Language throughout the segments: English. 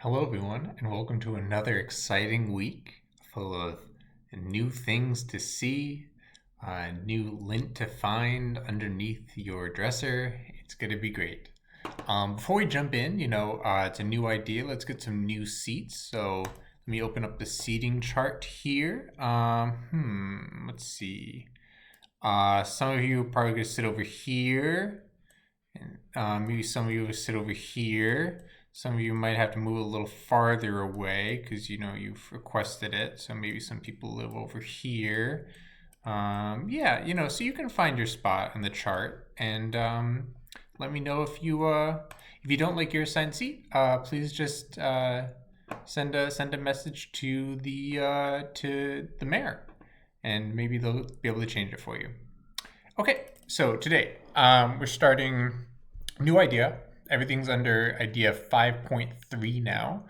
Hello, everyone, and welcome to another exciting week full of new things to see, new lint to find underneath your dresser. It's going to be great. Before we jump in, it's a new idea. Let's get some new seats. So let me open up the seating chart here. Let's see. Some of you are probably going to sit over here. And maybe some of you will sit over here. Some of you might have to move a little farther away because you've requested it. So maybe some people live over here. So you can find your spot on the chart, and let me know if you don't like your assigned seat. Please just send a message to the mayor, and maybe they'll be able to change it for you. Okay, so today we're starting new idea. Everything's under idea 5.3 now.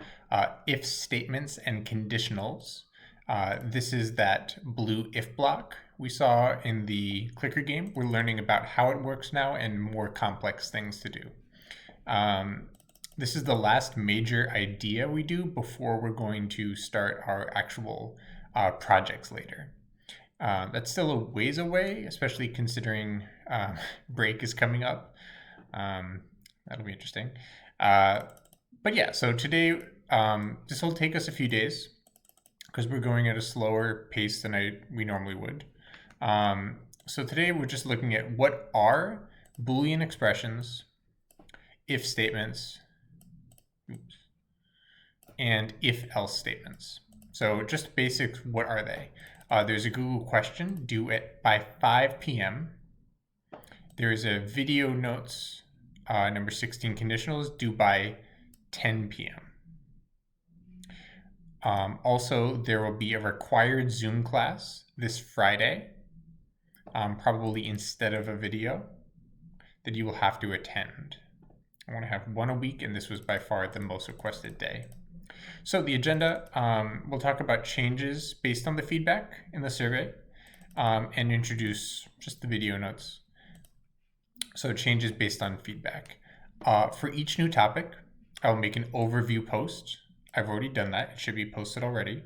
If statements and conditionals. This is that blue if block we saw in the clicker game. We're learning about how it works now and more complex things to do. This is the last major idea we do before we're going to start our actual projects later. That's still a ways away, especially considering break is coming up. That'll be interesting. But yeah, so today, this will take us a few days because we're going at a slower pace than we normally would. So today we're just looking at what are Boolean expressions, if statements, and if-else statements. So just basics, what are they? There's a Google question due by 5 p.m. There's a video notes number 16 conditionals due by 10 p.m. Also, there will be a required Zoom class this Friday, probably instead of a video, that you will have to attend. I want to have one a week, and this was by far the most requested day. So the agenda, we'll talk about changes based on the feedback in the survey, and introduce just the video notes. So changes based on feedback. For each new topic, I'll make an overview post. I've already done that. It should be posted already.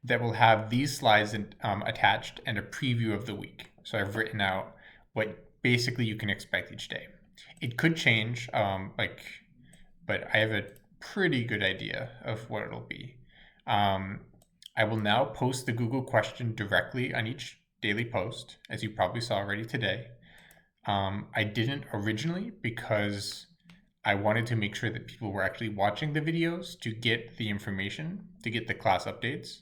That will have these slides attached and a preview of the week. So I've written out what basically you can expect each day. It could change, but I have a pretty good idea of what it'll be. I will now post the Google question directly on each daily post, as you probably saw already today. I didn't originally because I wanted to make sure that people were actually watching the videos to get the information, to get the class updates.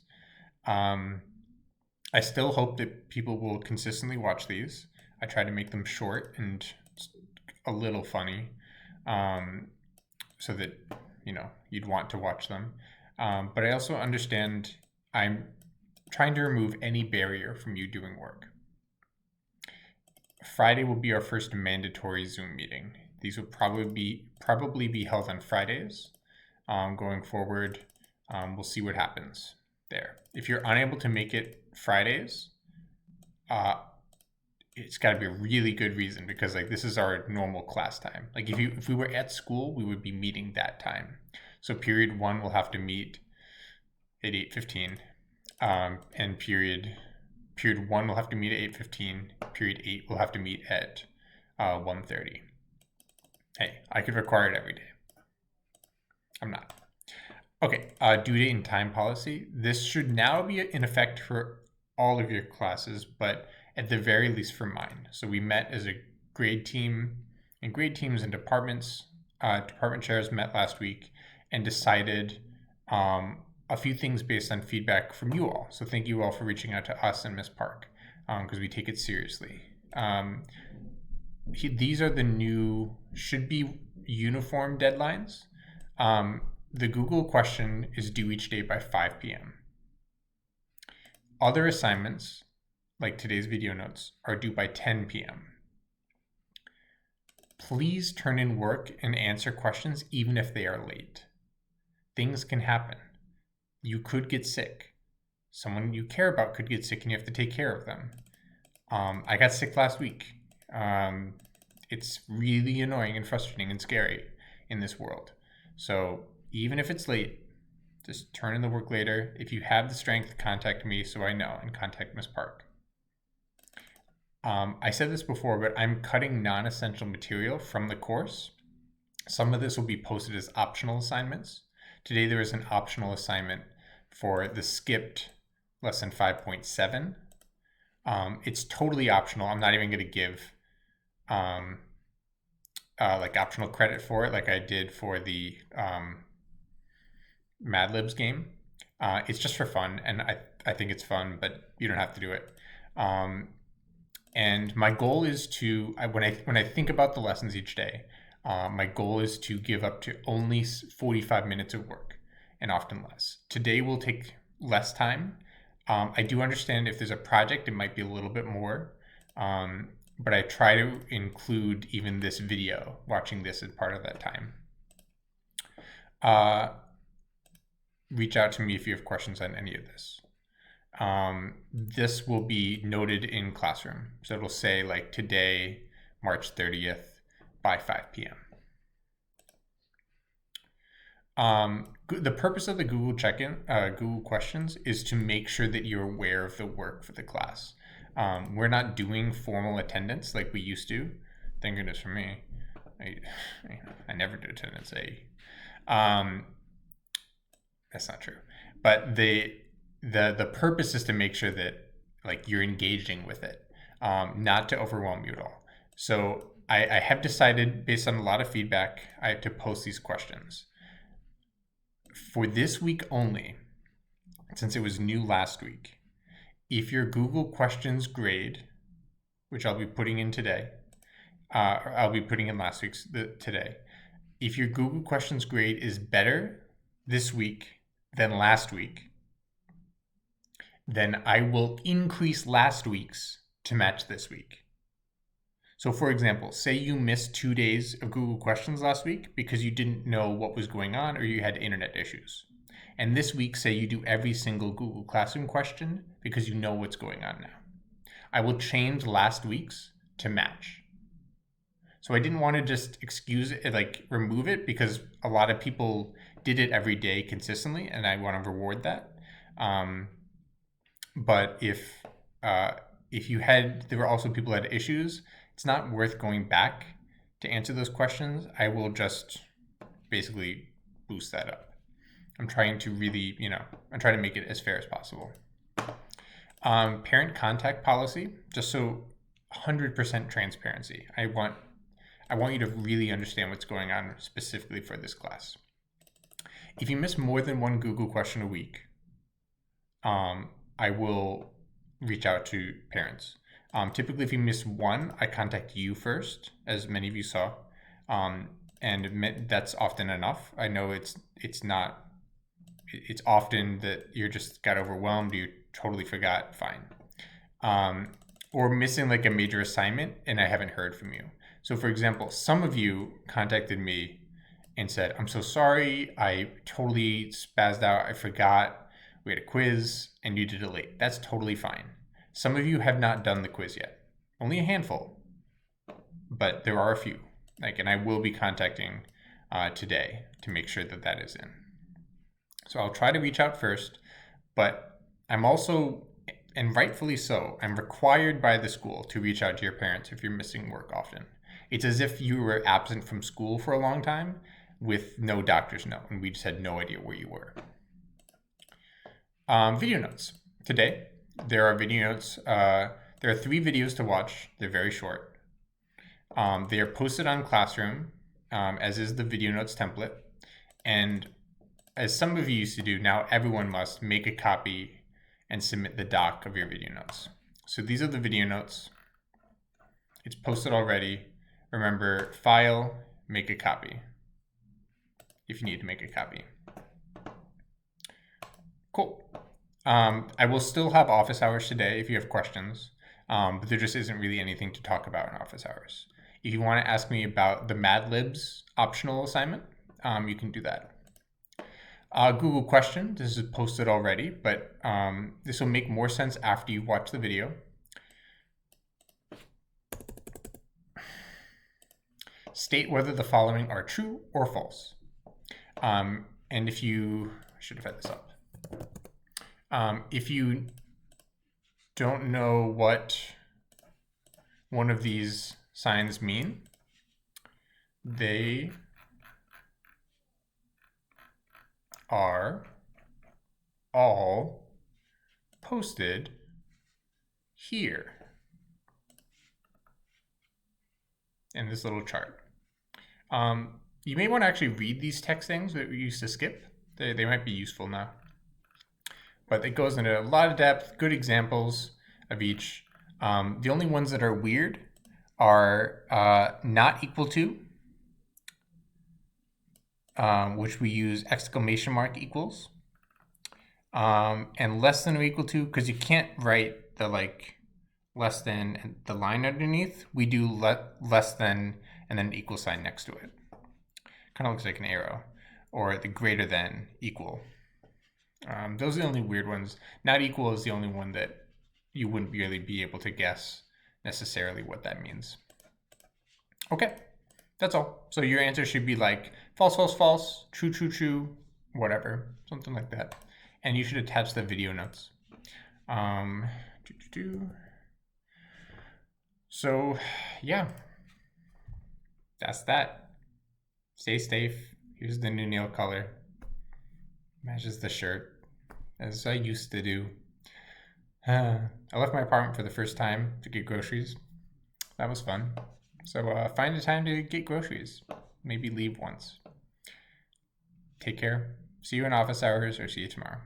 I still hope that people will consistently watch these. I try to make them short and a little funny, so that you'd want to watch them. But I also understand I'm trying to remove any barrier from you doing work. Friday will be our first mandatory Zoom meeting. These will probably be held on Fridays. Going forward, we'll see what happens there. If you're unable to make it Fridays, it's got to be a really good reason, because this is our normal class time. If we were at school, we would be meeting that time. So period 1 will have to meet at 8:15, and period 1 will have to meet at 8:15. Period 8 will have to meet at 1:30. Hey, I could require it every day. I'm not. Okay, due date and time policy. This should now be in effect for all of your classes, but at the very least for mine. So we met as a grade team, and grade teams and departments, department chairs met last week and decided a few things based on feedback from you all. So thank you all for reaching out to us and Ms. Park, because we take it seriously. These are the new, should be uniform deadlines. The Google question is due each day by 5 p.m. Other assignments, like today's video notes, are due by 10 p.m. Please turn in work and answer questions even if they are late. Things can happen. You could get sick. Someone you care about could get sick and you have to take care of them. I got sick last week. It's really annoying and frustrating and scary in this world. So even if it's late, just turn in the work later. If you have the strength, contact me so I know, and contact Miss Park. I said this before, but I'm cutting non-essential material from the course. Some of this will be posted as optional assignments. Today there is an optional assignment for the skipped lesson 5.7. It's totally optional. I'm not even going to give like optional credit for it like I did for the Mad Libs game. It's just for fun, and I think it's fun, but you don't have to do it. And my goal is to when I think about the lessons each day, my goal is to give up to only 45 minutes of work, and often less. Today will take less time. I do understand if there's a project, it might be a little bit more, but I try to include even this video, watching this as part of that time. Reach out to me if you have questions on any of this. This will be noted in Classroom. So it'll say like today, March 30th by 5 p.m. The purpose of the Google check-in, Google questions is to make sure that you're aware of the work for the class. We're not doing formal attendance like we used to. Thank goodness for me. I never do attendance. That's not true. But the purpose is to make sure that like you're engaging with it, not to overwhelm you at all. So I have decided, based on a lot of feedback, I have to post these questions. For this week only, since it was new last week, if your Google questions grade, which I'll be putting in today, I'll be putting in last week's today. If your Google questions grade is better this week than last week, then I will increase last week's to match this week. So for example, say you missed 2 days of Google questions last week because you didn't know what was going on or you had internet issues. And this week, say you do every single Google Classroom question because you know what's going on now. I will change last week's to match. So I didn't want to just excuse it, like remove it, because a lot of people did it every day consistently, and I want to reward that. But if there were also people who had issues, it's not worth going back to answer those questions. I will just basically boost that up. I'm trying to really, I'm trying to make it as fair as possible. Parent contact policy, just so 100% transparency. I want you to really understand what's going on specifically for this class. If you miss more than one Google question a week, I will reach out to parents. Typically, if you miss one, I contact you first, as many of you saw, and that's often enough. I know it's not. It's often that you just got overwhelmed, you totally forgot, fine. Or missing like a major assignment and I haven't heard from you. So for example, some of you contacted me and said, I'm so sorry, I totally spazzed out, I forgot, we had a quiz and you did it late. That's totally fine. Some of you have not done the quiz yet. Only a handful, but there are a few. And I will be contacting today to make sure that that is in. So I'll try to reach out first, but I'm also, and rightfully so, I'm required by the school to reach out to your parents if you're missing work often. It's as if you were absent from school for a long time with no doctor's note, and we just had no idea where you were. Video notes. Today, there are video notes. There are 3 videos to watch. They're very short. They are posted on Classroom, as is the video notes template. And as some of you used to do, now everyone must make a copy and submit the doc of your video notes. So these are the video notes. It's posted already. Remember, file, make a copy if you need to make a copy. Cool. I will still have office hours today if you have questions, but there just isn't really anything to talk about in office hours. If you want to ask me about the Mad Libs optional assignment, you can do that. Google question, this is posted already, but this will make more sense after you watch the video. State whether the following are true or false. And if you, I should have had this up. If you don't know what one of these signs mean, they are all posted here in this little chart. You may want to actually read these text things that we used to skip. They might be useful now. But it goes into a lot of depth, good examples of each. The only ones that are weird are not equal to, which we use exclamation mark equals, and less than or equal to, because you can't write the like less than and the line underneath. We do less than and then an equal sign next to it. Kind of looks like an arrow, or the greater than equal. Those are the only weird ones. Not equal is the only one that you wouldn't really be able to guess necessarily what that means. Okay, that's all. So your answer should be like false, false, false, true, true, true, whatever, something like that. And you should attach the video notes. So yeah, that's that. Stay safe. Here's the new nail color. Matches the shirt, as I used to do. I left my apartment for the first time to get groceries. That was fun. So find a time to get groceries. Maybe leave once. Take care. See you in office hours or see you tomorrow.